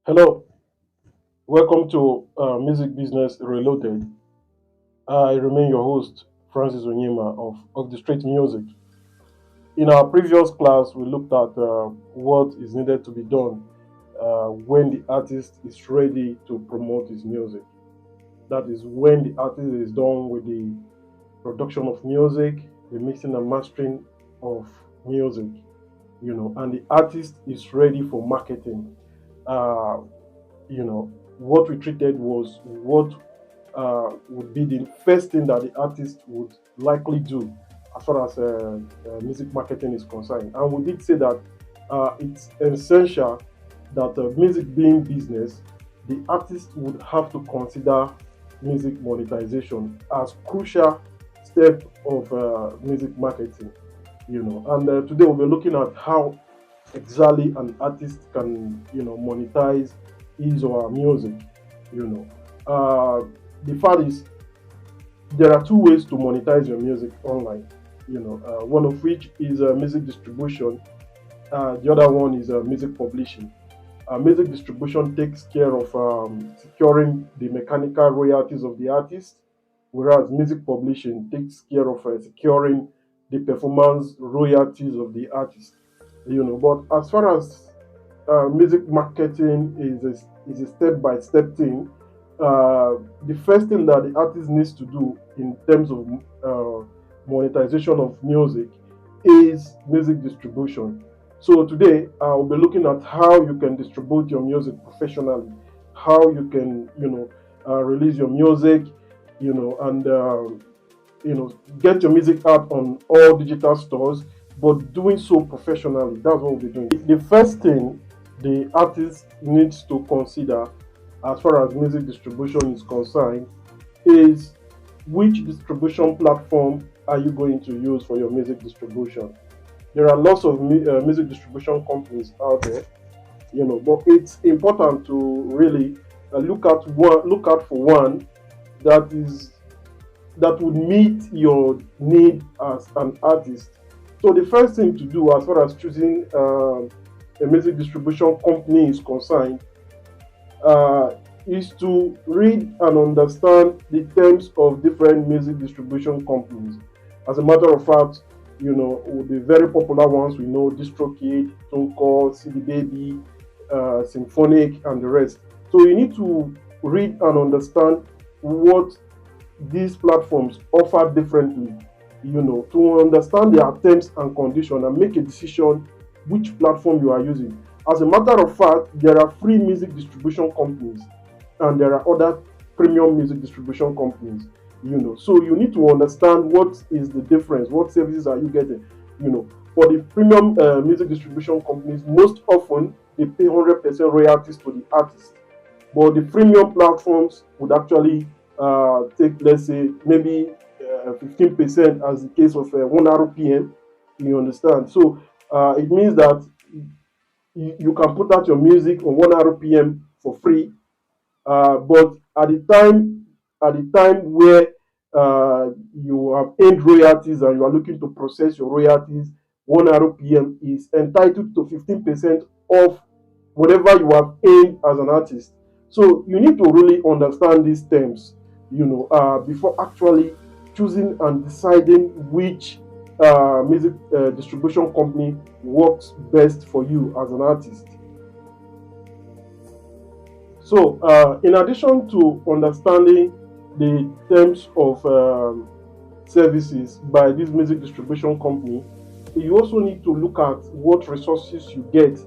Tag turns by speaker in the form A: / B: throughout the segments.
A: Hello, welcome to Music Business Reloaded. I remain your host, Francis Onyema of the Street Music. In our previous class, we looked at what is needed to be done when the artist is ready to promote his music. That is when the artist is done with the production of music, the mixing and mastering of music, and the artist is ready for marketing. Uh, what we treated was what would be the first thing that the artist would likely do as far as music marketing is concerned. And we did say that it's essential that music being business, the artist would have to consider music monetization as crucial step of music marketing. And today we'll be looking at how exactly an artist can monetize his or her music. you know the fact is, there are two ways to monetize your music online. One of which is music distribution. The other one is music publishing. Music distribution takes care of securing the mechanical royalties of the artist, whereas music publishing takes care of securing the performance royalties of the artist. But as far as music marketing is a step by step thing. The first thing that the artist needs to do in terms of monetization of music is music distribution. So today I'll be looking at how you can distribute your music professionally, how you can release your music, and get your music out on all digital stores, but doing so professionally. That's what we'll be doing. The first thing the artist needs to consider as far as music distribution is concerned is which distribution platform are you going to use for your music distribution. There are lots of music distribution companies out there, but it's important to really look out for one that would meet your need as an artist. So the first thing to do as far as choosing a music distribution company is concerned uh, is to read and understand the terms of different music distribution companies. As a matter of fact, the very popular ones we know: DistroKid, TuneCore, CD Baby, Symphonic, and the rest. So you need to read and understand what these platforms offer differently, to understand their terms and conditions and make a decision which platform you are using. As a matter of fact, there are free music distribution companies and there are other premium music distribution companies. So you need to understand what is the difference, what services are you getting. For the premium music distribution companies, most often they pay 100% royalties to the artist, but the premium platforms would actually take, let's say, maybe 15%, as the case of 1 RPM. You understand? So it means that you can put out your music on 1 RPM for free, but at the time where you have earned royalties and you are looking to process your royalties, 1 RPM is entitled to 15% of whatever you have earned as an artist. So you need to really understand these terms, before actually choosing and deciding which music distribution company works best for you as an artist. So, in addition to understanding the terms of services by this music distribution company, you also need to look at what resources you get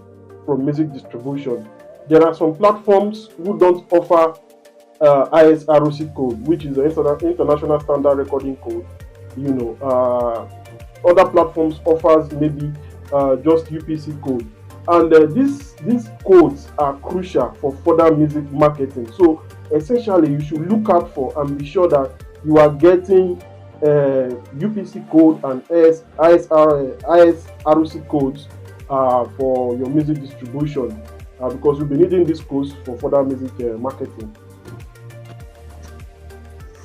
A: from music distribution. There are some platforms who don't offer ISRC code, which is the International Standard Recording Code. Other platforms offers maybe just UPC code, and these codes are crucial for further music marketing. So essentially, you should look out for and be sure that you are getting UPC code and ISRC codes for your music distribution, because you'll be needing these codes for further music marketing.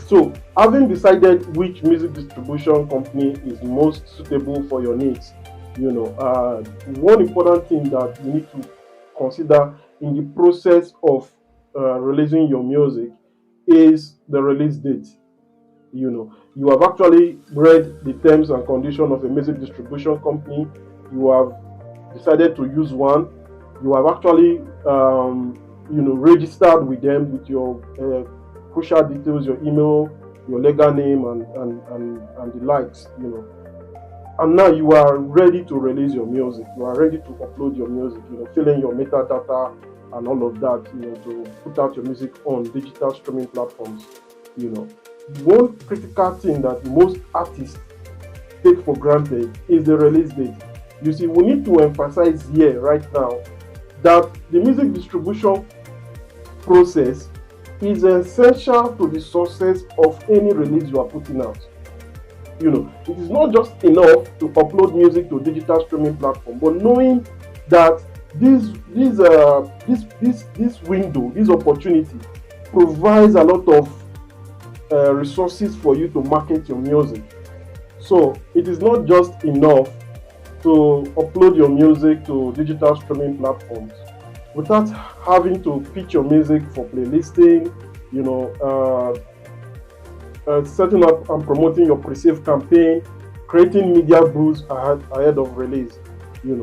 A: So, having decided which music distribution company is most suitable for your needs, one important thing that you need to consider in the process of releasing your music is the release date. You have actually read the terms and conditions of a music distribution company. You have decided to use one. You have actually registered with them with your crucial details, your email, your legal name, and the likes. And now you are ready to release your music. You are ready to upload your music. Fill in your metadata and all of that. To put out your music on digital streaming platforms. One critical thing that most artists take for granted is the release date. You see, we need to emphasize here right now that the music distribution process is essential to the success of any release you are putting out. It is not just enough to upload music to digital streaming platform, but knowing that this window, this opportunity provides a lot of resources for you to market your music. So it is not just enough to upload your music to digital streaming platforms without having to pitch your music for playlisting, setting up and promoting your pre-save campaign, creating media buzz ahead of release.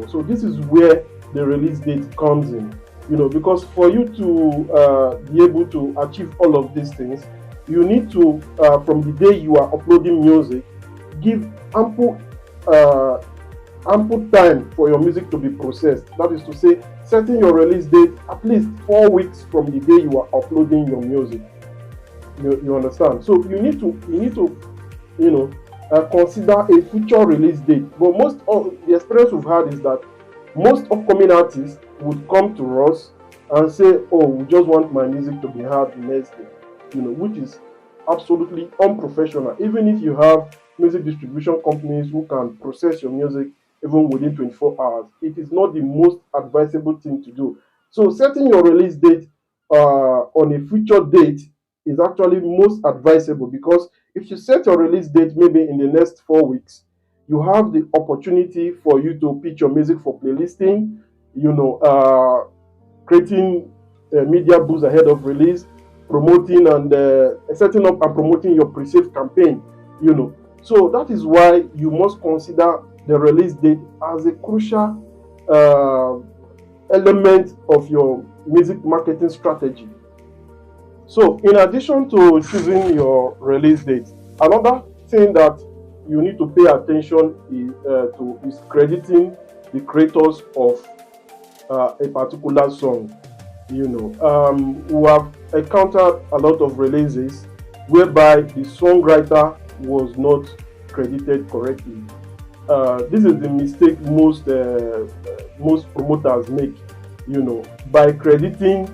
A: So this is where the release date comes in. Because for you to be able to achieve all of these things, you need to, from the day you are uploading music, give ample time for your music to be processed. That is to say, setting your release date at least 4 weeks from the day you are uploading your music. You understand? So you need to consider a future release date. But most of the experience we've had is that most upcoming artists would come to us and say, "Oh, we just want my music to be heard the next day," which is absolutely unprofessional. Even if you have music distribution companies who can process your music even within 24 hours, it is not the most advisable thing to do. So setting your release date on a future date is actually most advisable, because if you set your release date maybe in the next 4 weeks, you have the opportunity for you to pitch your music for playlisting, creating media buzz ahead of release, promoting and setting up and promoting your pre-save campaign. So that is why you must consider the release date as a crucial element of your music marketing strategy. So in addition to choosing your release date, another thing that you need to pay attention is crediting the creators of a particular song. We have encountered a lot of releases whereby the songwriter was not credited correctly. This is the mistake most promoters make. By crediting,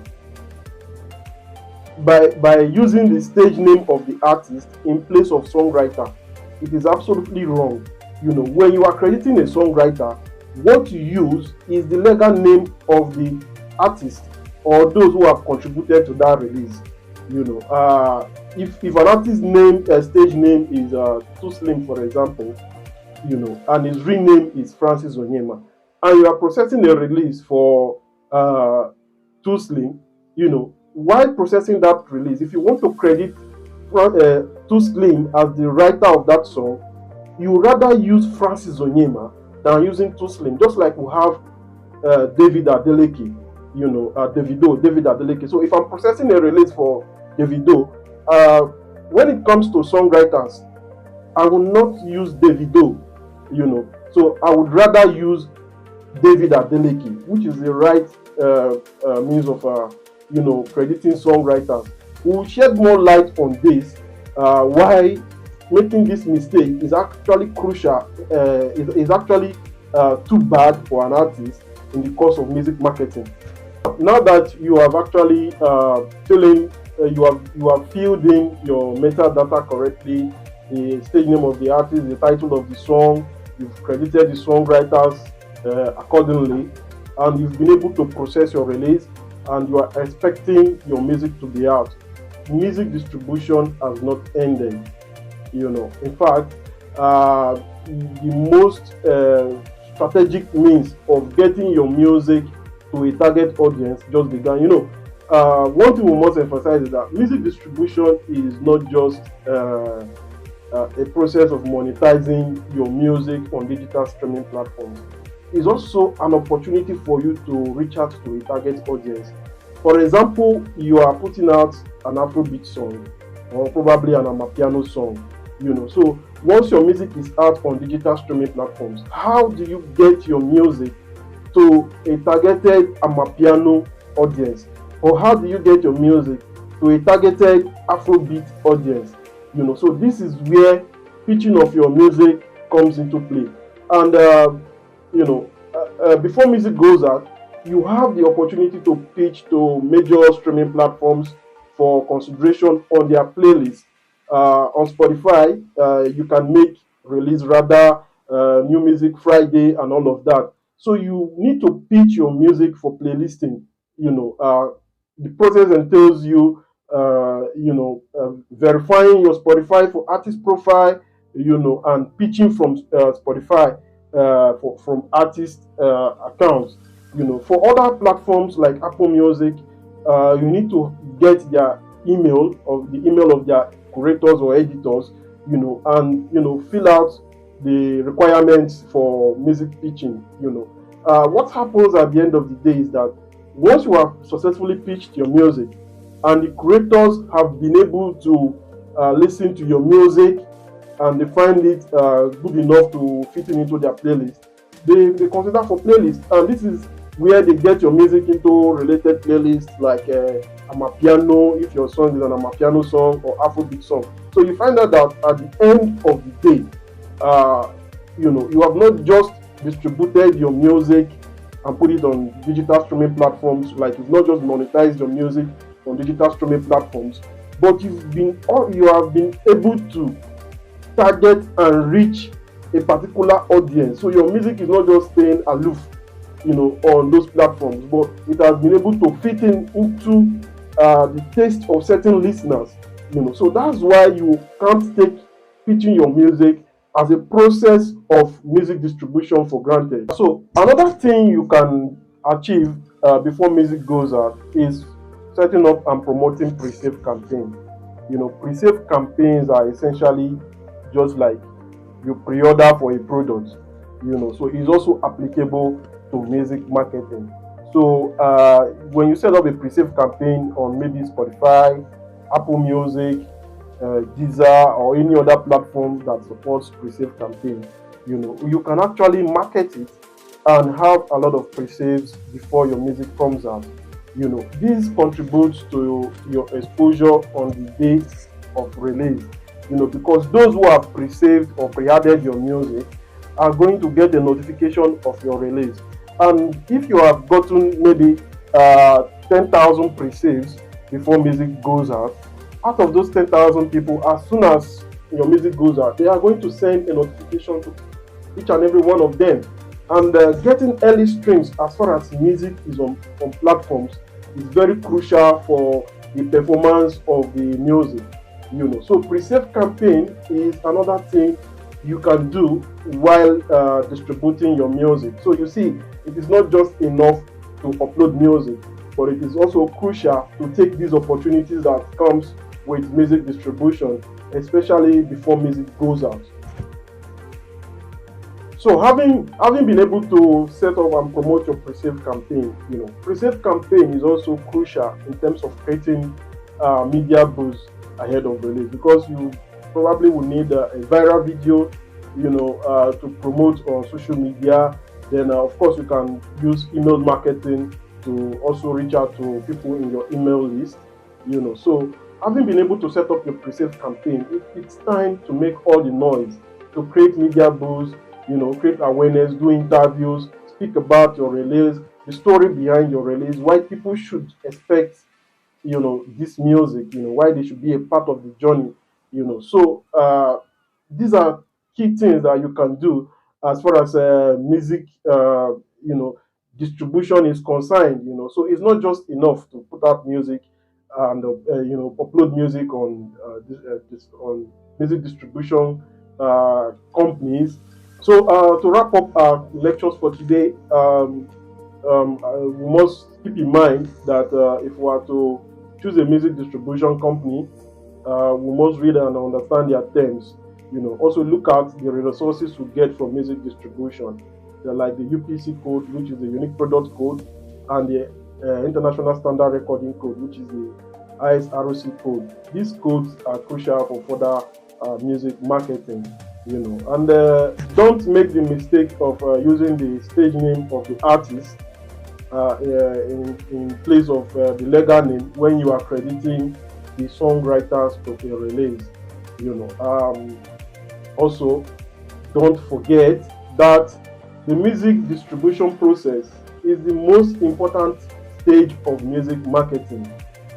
A: by using the stage name of the artist in place of songwriter. It is absolutely wrong. When you are crediting a songwriter, what you use is the legal name of the artist or those who have contributed to that release. If an artist's name, stage name is Too Slim, for example, and his real name is Francis Onyema, and you are processing a release for Too Slim, while processing that release, if you want to credit Too Slim as the writer of that song, you rather use Francis Onyema than using Too Slim. Just like we have David Adeleke, David Adeleke. So if I'm processing a release for Davido, when it comes to songwriters, I will not use Davido, So I would rather use David Adeleke, which is the right means of crediting songwriters. We will shed more light on this. Why making this mistake is actually crucial, is actually too bad for an artist in the course of music marketing. Now that you have actually you have filled in your metadata correctly, the stage name of the artist, the title of the song, you've credited the songwriters accordingly, and you've been able to process your release, and you are expecting your music to be out. Music distribution has not ended. In fact, the most strategic means of getting your music to a target audience just began. One thing we must emphasize is that music distribution is not just a process of monetizing your music on digital streaming platforms. It's also an opportunity for you to reach out to a target audience. For example, you are putting out an Afrobeat song or probably an Amapiano song. So once your music is out on digital streaming platforms, how do you get your music to a targeted Amapiano audience? Or how do you get your music to a targeted Afrobeat audience? So this is where pitching of your music comes into play. And before music goes out, you have the opportunity to pitch to major streaming platforms for consideration on their playlist. On Spotify, you can make release rather new music Friday and all of that. So you need to pitch your music for playlisting. The process entails you, verifying your Spotify for artist profile, and pitching from Spotify from artist accounts. For other platforms like Apple Music, you need to get their email or the email of their curators or editors, and fill out the requirements for music pitching. What happens at the end of the day is that once you have successfully pitched your music and the creators have been able to listen to your music and they find it good enough to fit into their playlist, they consider for playlist, and this is where they get your music into related playlists like Amapiano, if your song is an Amapiano song or Afrobeat song. So you find out that at the end of the day, you have not just distributed your music and put it on digital streaming platforms, like you've not just monetized your music on digital streaming platforms, but you have been able to target and reach a particular audience. So your music is not just staying aloof, on those platforms, but it has been able to fit into the taste of certain listeners. So that's why you can't take pitching your music as a process of music distribution for granted. So another thing you can achieve before music goes out is setting up and promoting pre-save campaigns. Pre-save campaigns are essentially just like you pre-order for a product. So it's also applicable to music marketing. So when you set up a pre-save campaign on maybe Spotify, Apple Music, Deezer, or any other platform that supports pre-save campaign, you can actually market it and have a lot of pre-saves before your music comes out. This contributes to your exposure on the day of release. Because those who have pre-saved or pre-added your music are going to get a notification of your release. And if you have gotten maybe 10,000 pre-saves before music goes out of those 10,000 people, as soon as your music goes out, they are going to send a notification to each and every one of them. And getting early streams as far as music is on platforms is very crucial for the performance of the music. So pre-save campaign is another thing you can do while distributing your music. So you see, it is not just enough to upload music, but it is also crucial to take these opportunities that comes with music distribution, especially before music goes out. So having been able to set up and promote your pre-save campaign, pre-save campaign is also crucial in terms of creating media buzz ahead of release, because you probably will need a viral video, to promote on social media. Then of course you can use email marketing to also reach out to people in your email list. So having been able to set up your pre-save campaign, it's time to make all the noise to create media buzz, create awareness, do interviews, speak about your release, the story behind your release, why people should expect, this music, why they should be a part of the journey, So these are key things that you can do as far as music, distribution is concerned. So it's not just enough to put out music and upload music on on music distribution companies. So to wrap up our lectures for today, we must keep in mind that if we are to choose a music distribution company, we must read and understand their terms. Also look at the resources we get from music distribution. They're like the UPC code, which is the unique product code, and the international standard recording code, which is the ISRC code. These codes are crucial for further music marketing. And don't make the mistake of using the stage name of the artist in place of the legal name when you are crediting the songwriters to a release. Also, don't forget that the music distribution process is the most important stage of music marketing.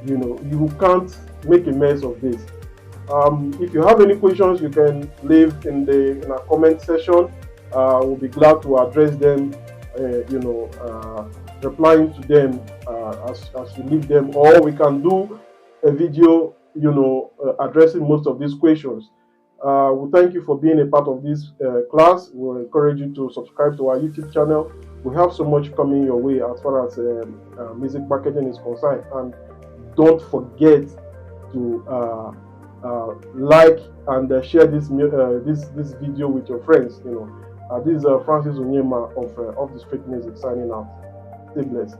A: You can't make a mess of this. If you have any questions, you can leave in our comment section. We'll be glad to address them. Replying to them as you leave them, or we can do a video, addressing most of these questions. We thank you for being a part of this class. We encourage you to subscribe to our YouTube channel. We have so much coming your way as far as music marketing is concerned, and don't forget to like and share this video with your friends. This is Francis Onyema of the Street Music signing out. Stay blessed.